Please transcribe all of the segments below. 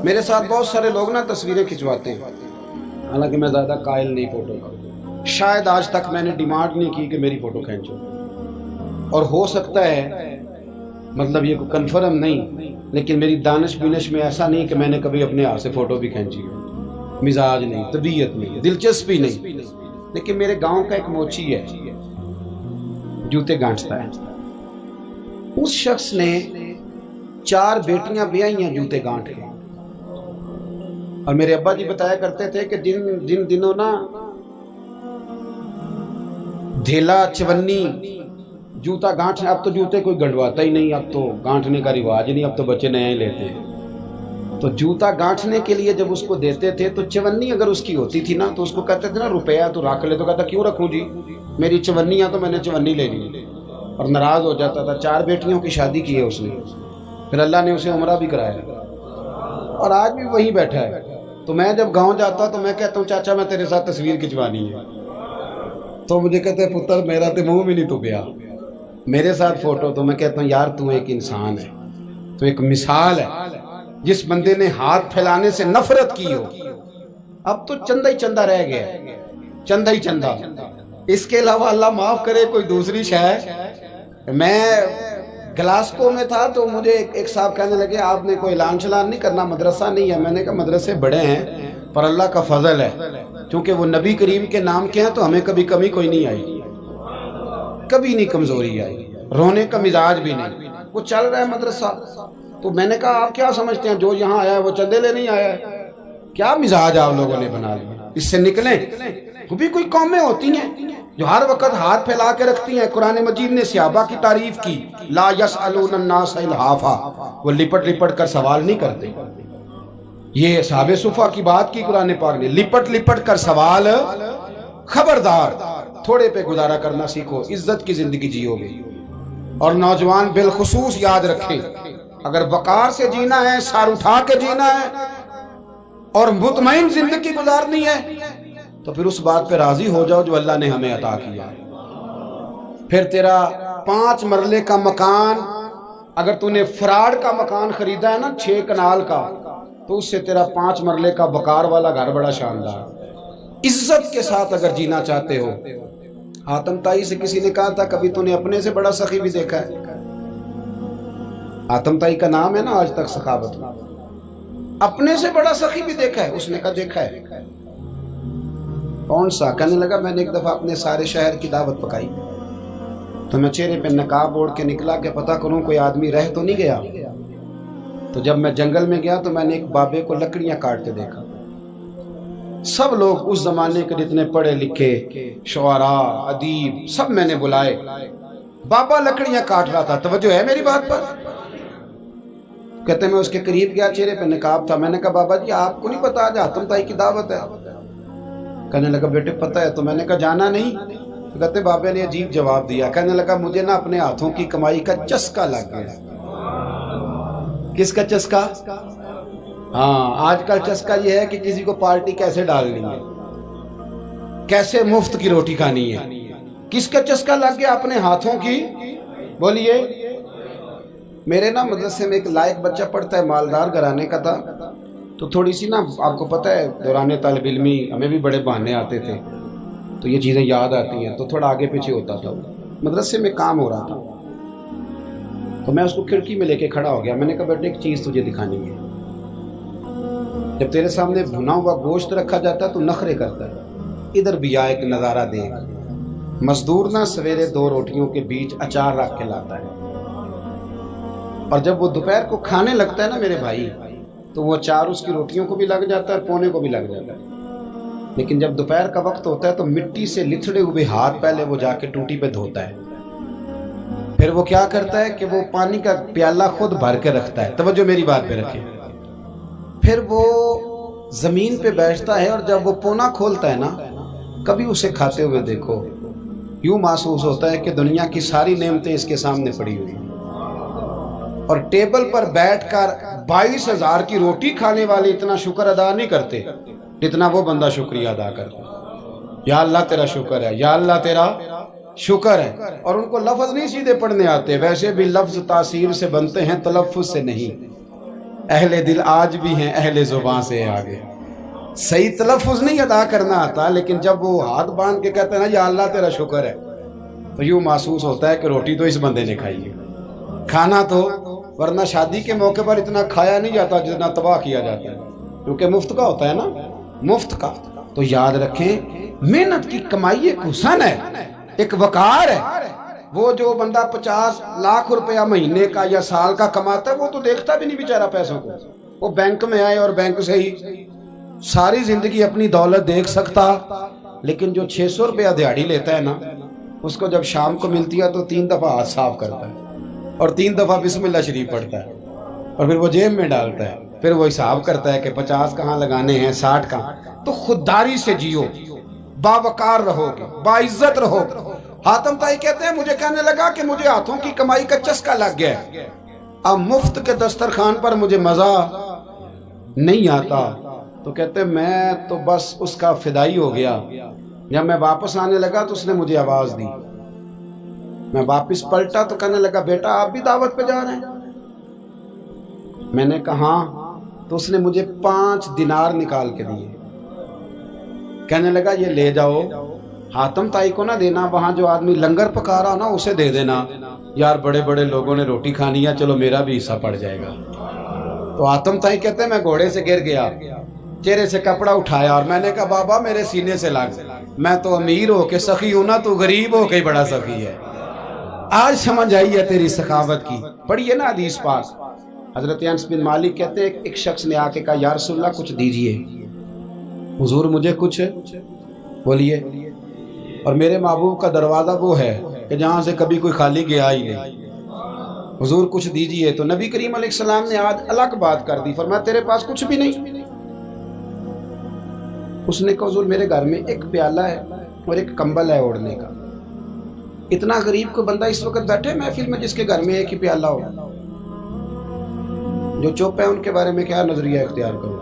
میرے ساتھ بہت سارے لوگ نا تصویریں کھنچواتے ہیں، حالانکہ میں زیادہ قائل نہیں فوٹو کا، شاید آج تک میں نے ڈیمانڈ نہیں کی کہ میری فوٹو کھینچو، اور ہو سکتا ہے مطلب یہ کوئی کنفرم نہیں، لیکن میری دانش بینش میں ایسا نہیں کہ میں نے کبھی اپنے ہاتھ سے فوٹو بھی کھینچی ہو، مزاج نہیں، طبیعت نہیں، دلچسپی نہیں۔ لیکن میرے گاؤں کا ایک موچی ہے، جوتے گانٹتا ہے، اس شخص نے 4 بیٹیاں بیائی ہیں جوتے گانٹ کے، اور میرے ابا جی بتایا کرتے تھے کہ جن دنوں نا دھیلا چونی جوتا گانٹنے، اب تو جوتے کوئی گنڈواتا ہی نہیں، اب تو گانٹنے کا رواج نہیں، اب تو بچے نئے لیتے ہیں، تو جوتا گانٹنے کے لیے جب اس کو دیتے تھے تو چونی اگر اس کی ہوتی تھی نا تو اس کو کہتے تھے نا روپیہ تو رکھ لے، تو کہتا کیوں رکھوں جی، میری چونیاں تو میں نے چونی لے لی، اور ناراض ہو جاتا تھا۔ 4 بیٹیوں کی شادی کی ہے اس نے، پھر اللہ نے اسے عمرہ بھی کرایا، اور آج بھی وہیں بیٹھا ہے۔ تو میں جب گاؤں جاتا تو میں کہتا ہوں چاچا میں تیرے ساتھ تصویر کھنچوانی ہے، تو مجھے کہتے ہیں پتر میرا تو منہ بھی نہیں تو گیا میرے ساتھ فوٹو، تو میں کہتا ہوں یار تو ایک انسان ہے، تو ایک مثال ہے، جس بندے نے ہاتھ پھیلانے سے نفرت کی ہو، اب تو چندہ ہی چندہ رہ گیا، چندہ ہی چندہ، اس کے علاوہ اللہ معاف کرے کوئی دوسری شے۔ میں گلاسکو میں تھا تو مجھے ایک صاحب کہنے لگے آپ نے کوئی اعلان چلان نہیں کرنا، مدرسہ نہیں ہے؟ میں نے کہا مدرسے بڑے ہیں پر اللہ کا فضل ہے، کیونکہ وہ نبی کریم کے نام کے ہیں تو ہمیں کبھی کمی کوئی نہیں آئی، کبھی نہیں کمزوری آئی، رونے کا مزاج بھی نہیں، وہ چل رہا ہے مدرسہ۔ تو میں نے کہا آپ کیا سمجھتے ہیں جو یہاں آیا ہے وہ چندے لے نہیں آیا ہے؟ کیا مزاج آپ لوگوں نے بنا لیا، اس سے نکلیں۔ وہ بھی کوئی قومیں ہوتی ہیں جو ہر وقت ہاتھ پھیلا کے رکھتی ہیں۔ قرآن مجید نے صحابہ کی تعریف کی، لا یسألون الناس الحافا، وہ لپٹ لپٹ کر سوال نہیں کرتے۔ یہ صحابہ صفا کی بات کی قرآن پاک نے، لپٹ لپٹ کر سوال، خبردار تھوڑے پہ گزارا کرنا سیکھو، عزت کی زندگی جیو گے۔ اور نوجوان بالخصوص یاد رکھیں، اگر وقار سے جینا ہے، سار اٹھا کے جینا ہے اور مطمئن زندگی گزارنی ہے تو پھر اس بات پہ راضی ہو جاؤ جو اللہ نے ہمیں عطا کیا ہے۔ پھر تیرا 5 مرلے کا مکان، اگر تو نے فراڈ کا مکان خریدا ہے نا 6 کنال کا، تو اس سے تیرا 5 مرلے کا وقار والا گھر بڑا شاندار۔ عزت کے ساتھ اگر جینا چاہتے ہو، حاتم تائی سے کسی نے کہا تھا کبھی تو نے اپنے سے بڑا سخی بھی دیکھا ہے؟ حاتم تائی کا نام ہے نا آج تک سخاوت میں، اپنے سے بڑا سخی بھی دیکھا ہے؟ اس نے کہا دیکھا ہے۔ کون سا؟ کہنے لگا میں نے ایک دفعہ اپنے سارے شہر کی دعوت پکائی تو میں چہرے پہ نقاب اوڑھ کے نکلا کہ پتہ کروں کوئی آدمی رہ تو نہیں گیا۔ تو جب میں جنگل میں گیا تو میں نے ایک بابے کو لکڑیاں کاٹتے دیکھا۔ سب لوگ اس زمانے کے جتنے پڑھے لکھے شعراء ادیب سب میں نے بلائے، بابا لکڑیاں کاٹ رہا تھا، توجہ ہے میری بات پر؟ کہتے میں اس کے قریب گیا، چہرے پہ نقاب تھا، میں نے کہا بابا جی آپ کو نہیں پتا آج حاتم تائی کی دعوت ہے؟ کہنے لگا بیٹے پتہ ہے، تو میں نے کہا جانا نہیں؟ تو کہتے بابے نے عجیب جواب دیا، کہنے لگا مجھے نا اپنے ہاتھوں کی کمائی کا چسکا لگ گیا۔ کس کا چسکا؟ ہاں آج کل چسکا یہ ہے کہ کسی کو پارٹی کیسے ڈالنی ہے، کیسے مفت کی روٹی کھانی ہے۔ کس کا چسکا لگ گیا؟ اپنے ہاتھوں کی۔ بولیے۔ میرے نا مدرسے میں ایک لائق بچہ پڑھتا ہے، مالدار گھرانے کا تھا، تو تھوڑی سی نا آپ کو پتہ ہے دوران طالب علمی ہمیں بھی بڑے بہانے آتے تھے، تو یہ چیزیں یاد آتی ہیں، تو تھوڑا آگے پیچھے ہوتا تھا۔ مدرسے میں کام ہو رہا تھا تو میں اس کو کھڑکی میں لے کے کھڑا ہو گیا، میں نے کہا بیٹے ایک چیز تجھے دکھانی ہے، جب تیرے سامنے بھنا ہوا گوشت رکھا جاتا ہے تو نخرے کرتا ہے، ادھر بھی آ ایک نظارہ دیکھ۔ مزدور نا سویرے 2 روٹیوں کے بیچ اچار رکھ کے لاتا ہے، اور جب وہ دوپہر کو کھانے لگتا ہے نا میرے بھائی، تو وہ اچار اس کی روٹیوں کو بھی لگ جاتا ہے، پونے کو بھی لگ جاتا ہے۔ لیکن جب دوپہر کا وقت ہوتا ہے تو مٹی سے لتھڑے ہوئے ہاتھ پہلے وہ جا کے ٹوٹی پہ دھوتا ہے، پھر وہ کیا کرتا ہے کہ وہ پانی کا پیالہ خود بھر کے رکھتا ہے، توجہ میری بات پہ رکھیں، پھر وہ زمین پہ بیٹھتا ہے، اور جب وہ پونا کھولتا ہے نا، کبھی اسے کھاتے ہوئے دیکھو، یوں محسوس ہوتا ہے کہ دنیا کی ساری نعمتیں اس کے سامنے پڑی ہوئی ہیں، اور ٹیبل پر بیٹھ کر 22,000 کی روٹی کھانے والے اتنا شکر ادا نہیں کرتے جتنا وہ بندہ شکریہ ادا کرتا ہے۔ یا اللہ تیرا شکر ہے، یا اللہ تیرا شکر ہے۔ اور ان کو لفظ نہیں سیدھے پڑھنے آتے، ویسے بھی لفظ تاثیر سے بنتے ہیں، تلفظ سے نہیں۔ اہل دل آج بھی ہیں اہل زبان سے آگے. صحیح تلفظ نہیں ادا کرنا آتا، لیکن جب وہ ہاتھ باندھ کے کہتے ہیں نا یا اللہ تیرا شکر ہے، تو یوں محسوس ہوتا ہے کہ روٹی تو اس بندے نے کھائی ہے. کھانا تو، ورنہ شادی کے موقع پر اتنا کھایا نہیں جاتا جتنا تباہ کیا جاتا ہے، کیونکہ مفت کا ہوتا ہے نا، مفت کا. تو یاد رکھیں محنت کی کمائی ایک حسن ہے، ایک وقار ہے. وہ جو بندہ 50 لاکھ روپیہ مہینے کا یا سال کا کماتا ہے وہ تو دیکھتا بھی نہیں بیچارہ پیسوں کو. وہ بینک میں آئے اور بینک سے ہی ساری زندگی اپنی دولت دیکھ سکتا، لیکن جو 600 روپیہ دیہاڑی لیتا ہے نا، اس کو جب شام کو ملتی ہے تو 3 دفعہ ہاتھ صاف کرتا ہے اور 3 دفعہ بسم اللہ شریف پڑھتا ہے اور پھر وہ جیب میں ڈالتا ہے. پھر وہ حساب کرتا ہے کہ 50 کہاں لگانے ہیں، 60 کہاں. تو خودداری سے جیو، باوقار رہو گے، باعزت رہو گے. حاتم طائی کہتے ہیں مجھے کہنے لگا کہ مجھے ہاتھوں کی کمائی کا چسکا لگ گیا ہے، اب مفت کے دسترخوان پر مجھے مزہ نہیں آتا. تو کہتے ہیں میں تو بس اس کا فدائی ہو گیا. جب میں واپس آنے لگا تو اس نے مجھے آواز دی. میں واپس پلٹا تو کہنے لگا بیٹا آپ بھی دعوت پہ جا رہے ہیں؟ میں نے کہا ہاں. تو اس نے مجھے 5 دینار نکال کے دیے. کہنے لگا یہ لے جاؤ، حاتم طائی کو نہ دینا، وہاں جو آدمی لنگر پکا رہا نا اسے دے دینا. یار بڑے بڑے لوگوں نے روٹی کھانی ہے، چلو میرا بھی حصہ پڑ جائے گا. تو حاتم طائی کہتے ہیں میں گھوڑے سے گر گیا، چہرے سے کپڑا اٹھایا اور میں نے کہا بابا میرے سینے سے لگ، میں تو امیر ہو کے سخی ہوں نا، تو غریب ہو کے بڑا سخی ہے. آج سمجھ آئی ہے تیری سخاوت کی. پڑھیے نا حدیث پاک. حضرت انس بن مالک کہتے ہیں ایک شخص نے آ کے کہا یا رسول اللہ کچھ دیجئے. حضور مجھے کچھ بولیے. اور میرے محبوب کا دروازہ وہ ہے کہ جہاں سے کبھی کوئی خالی گیا ہی نہیں. حضور کچھ دیجئے. تو نبی کریم علیہ السلام نے آج الگ بات کر دی، فرمایا تیرے پاس کچھ بھی نہیں؟ اس نے کہا حضور میرے گھر میں ایک پیالہ ہے اور ایک کمبل ہے اوڑھنے کا. اتنا غریب کو بندہ اس وقت بیٹھے محفل میں جس کے گھر میں ایک ہی پیالہ ہو. جو چپ ہے ان کے بارے میں کیا نظریہ اختیار کرو.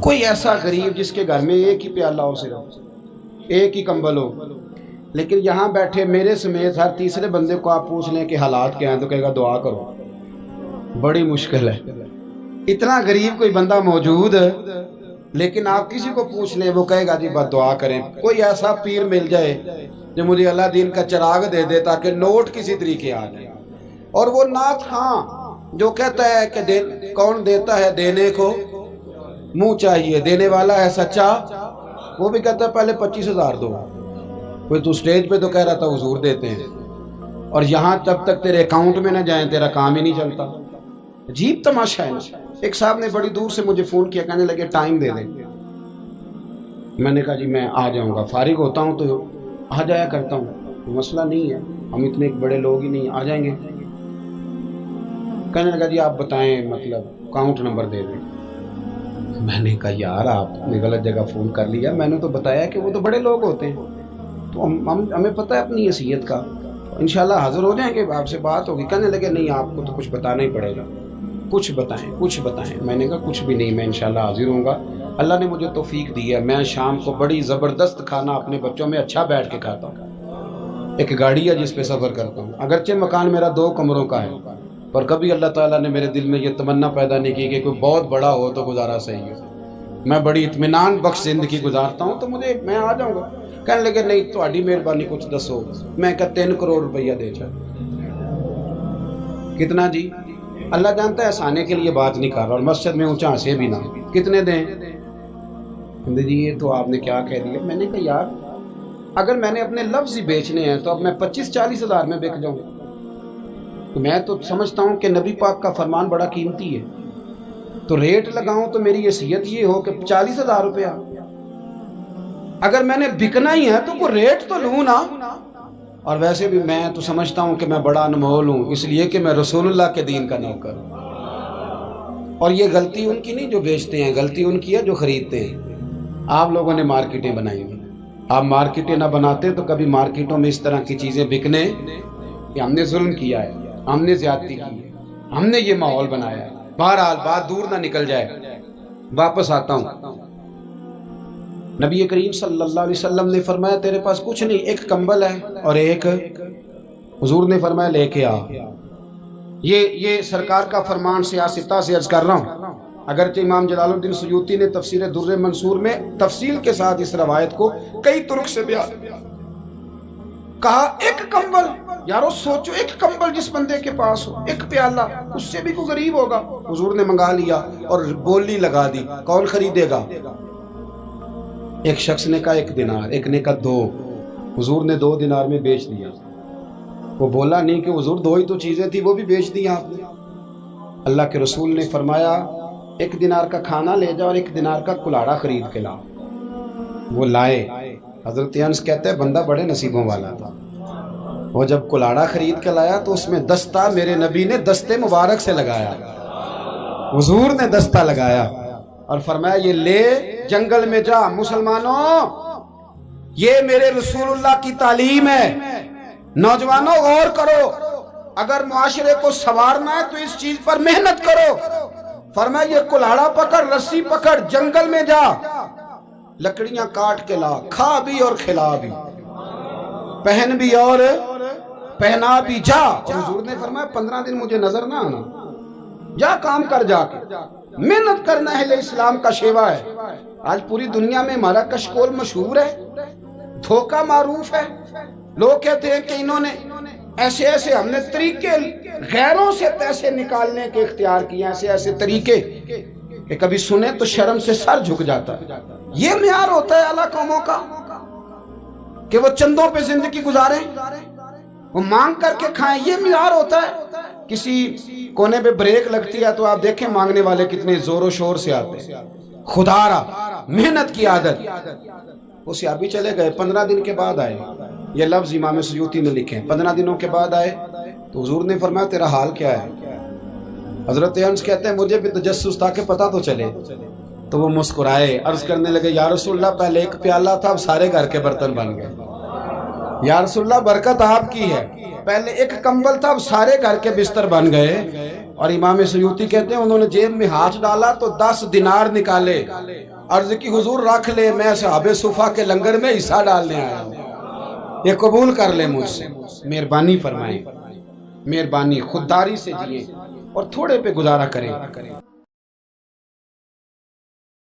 کوئی ایسا غریب جس کے گھر میں ایک ہی پیالہ ہو، صرف ایک ہی کمبل ہو. لیکن یہاں بیٹھے میرے سمیت ہر تیسرے بندے کو آپ پوچھ لیں کہ حالات کیا ہیں تو کہے گا دعا کرو. بڑی مشکل ہے. اتنا غریب کوئی بندہ موجود ہے، لیکن آپ کسی کو پوچھ لیں وہ کہے گا جی بس دعا کریں. کوئی ایسا پیر مل جائے جو مجھے اللہ دین کا چراغ دے دے تاکہ نوٹ کسی طریقے آ جائے. اور وہ نعت خاں جو کہتا ہے کہ کون دیتا ہے دینے کو منہ چاہیے، دینے والا ہے سچا، وہ بھی کہتا ہے پہلے 25,000 دو. کوئی تو سٹیج پہ تو کہہ رہا تھا حضور دیتے ہیں، اور یہاں جب تک تیرے اکاؤنٹ میں نہ جائیں تیرا کام ہی نہیں چلتا. عجیب تماشا ہے نا. ایک صاحب نے بڑی دور سے مجھے فون کیا، کہنے لگے ٹائم دے دیں. میں نے کہا جی میں آ جاؤں گا، فارغ ہوتا ہوں تو آ جایا کرتا ہوں، مسئلہ نہیں ہے، ہم اتنے بڑے لوگ ہی نہیں، آ جائیں گے. کہنے لگا جی آپ بتائیں مطلب اکاؤنٹ نمبر دے دیں. میں نے کہا یار آپ نے غلط جگہ فون کر لیا، میں نے تو بتایا کہ وہ تو بڑے لوگ ہوتے ہیں، تو ہمیں پتہ ہے اپنی حیثیت کا، انشاءاللہ حاضر ہو جائیں گے، آپ سے بات ہوگی. کہنے لگے نہیں آپ کو تو کچھ بتانا ہی پڑے گا، کچھ بتائیں کچھ بتائیں. میں نے کہا کچھ بھی نہیں، میں انشاءاللہ حاضر ہوں گا. اللہ نے مجھے توفیق دی ہے، میں شام کو بڑی زبردست کھانا اپنے بچوں میں اچھا بیٹھ کے کھاتا ہوں. ایک گاڑی ہے جس پہ سفر کرتا ہوں، اگرچہ مکان میرا 2 کمروں کا ہے، پر کبھی اللہ تعالیٰ نے میرے دل میں یہ تمنا پیدا نہیں کی کہ کوئی بہت بڑا ہو تو گزارا صحیح ہو. میں بڑی اطمینان بخش زندگی گزارتا ہوں، تو میں آ جاؤں گا. کہنے لگے نہیں تہاڈی مہربانی کچھ دسو. میں کہا 3 کروڑ روپیہ دے چاہے. کتنا جی؟ اللہ جانتا ہے ہنسانے کے لیے بات نہیں کر رہا، اور مسجد میں اونچا ہنسے بھی نہ. کتنے دیں؟ جی یہ تو آپ نے کیا کہہ دیا. میں نے کہا یار اگر میں نے اپنے لفظ ہی بیچنے ہیں تو اب میں 25-40 ہزار میں بک جاؤں. تو میں تو سمجھتا ہوں کہ نبی پاک کا فرمان بڑا قیمتی ہے، تو ریٹ لگاؤں تو میری حیثیت یہ ہو کہ 40,000 روپیہ. اگر میں نے بکنا ہی ہے تو کوئی ریٹ تو لوں نا. اور ویسے بھی میں تو سمجھتا ہوں کہ میں بڑا انمول ہوں، اس لیے کہ میں رسول اللہ کے دین کا نوکر ہوں. اور یہ غلطی ان کی نہیں جو بیچتے ہیں، غلطی ان کی ہے جو خریدتے ہیں. آپ لوگوں نے مارکیٹیں بنائی ہیں، آپ مارکیٹیں نہ بناتے تو کبھی مارکیٹوں میں اس طرح کی چیزیں بکنے کہ ہم نے ظلم کیا ہے، ہم نے زیادتی کی ہے، ہم نے یہ ماحول بنایا ہے. بہرحال بات دور نہ نکل جائے، واپس آتا ہوں. نبی کریم صلی اللہ علیہ وسلم نے فرمایا تیرے پاس کچھ نہیں، ایک کمبل ہے اور ایک. حضور نے فرمایا لے کے آ. یہ سرکار کا فرمان سیاستہ سے عرض کر رہا ہوں۔ اگرچہ امام جلال الدین سیوطی نے تفسیر در منصور میں تفصیل کے ساتھ اس روایت کو کئی طرق سے بیان کہا، ایک کمبل، یارو سوچو ایک کمبل جس بندے کے پاس ہو، ایک پیالہ، اس سے بھی کوئی غریب ہوگا، حضور نے منگا لیا اور بولی لگا دی، کون خریدے گا؟ ایک شخص نے کہا 1 دینار، ایک نے کہا 2، حضور نے 2 دینار میں بیچ دیا۔ وہ بولا نہیں کہ حضور 2 ہی تو چیزیں تھی، وہ بھی بیچ دی آپ نے۔ اللہ کے رسول نے فرمایا 1 دینار کا کھانا لے جا اور 1 دینار کا کلاڑا خرید کے لا۔ وہ لائے۔ حضرت انس کہتے ہیں بندہ بڑے نصیبوں والا تھا، وہ جب کلاڑا خرید کے لایا تو اس میں دستہ میرے نبی نے دستے مبارک سے لگایا، حضور نے دستہ لگایا اور فرمایا یہ لے جنگل میں جا۔ مسلمانوں، یہ میرے رسول اللہ کی تعلیم ہے۔ نوجوانوں غور کرو، اگر معاشرے کو سنوارنا ہے تو اس چیز پر محنت کرو۔ فرمایا یہ کلاڑا پکڑ، رسی پکڑ، جنگل میں جا، لکڑیاں کاٹ کے لا، کھا بھی اور کھلا بھی، پہن بھی اور پہنا بھی، جا۔ اور حضور نے فرمایا 15 دن مجھے نظر نہ آنا، جا کام کر، جا کے محنت کرنا اہل اسلام کا شیوا ہے۔ آج پوری دنیا میں ہمارا کشکول مشہور ہے، دھوکہ معروف ہے۔ لوگ کہتے ہیں کہ انہوں نے ایسے ہم نے طریقے غیروں سے پیسے نکالنے کے اختیار کیے، ایسے طریقے کہ کبھی سنے تو شرم سے سر جھک جاتا ہے۔ یہ معیار ہوتا ہے اعلیٰ قوموں کا کہ وہ چندوں پہ زندگی گزاریں، وہ مانگ کر کے کھائیں، یہ معیار ہوتا ہے۔ کسی کونے پہ بریک لگتی ہے تو آپ دیکھیں مانگنے والے کتنے زور و شور سے آتے ہیں۔ خدا را محنت کی عادت۔ وہ صحابی چلے گئے، 15 دن کے بعد آئے۔ یہ لفظ امام سیوطی نے لکھے، 15 دنوں کے بعد آئے تو حضور نے فرمایا تیرا حال کیا ہے؟ حضرت انس کہتے ہیں مجھے بھی تجسس تھا کہ پتہ تو چلے۔ تو وہ مسکرائے، عرض کرنے لگے یا رسول اللہ پہلے 1 پیالہ تھا، اب سارے گھر کے برتن بن گئے۔ یا رسول اللہ برکت آپ کی ہے، پہلے 1 کمبل تھا، اب سارے گھر کے بستر بن گئے۔ اور امام سیوطی کہتے ہیں انہوں نے جیب میں ہاتھ ڈالا تو 10 دینار نکالے، عرض کی حضور رکھ لے، میں صحابہ صفا کے لنگر میں حصہ ڈالنے آیا ہوں، یہ قبول کر لے مجھ سے۔ مہربانی فرمائیں، مہربانی، خودداری سے جئیں اور تھوڑے پہ گزارا کریں۔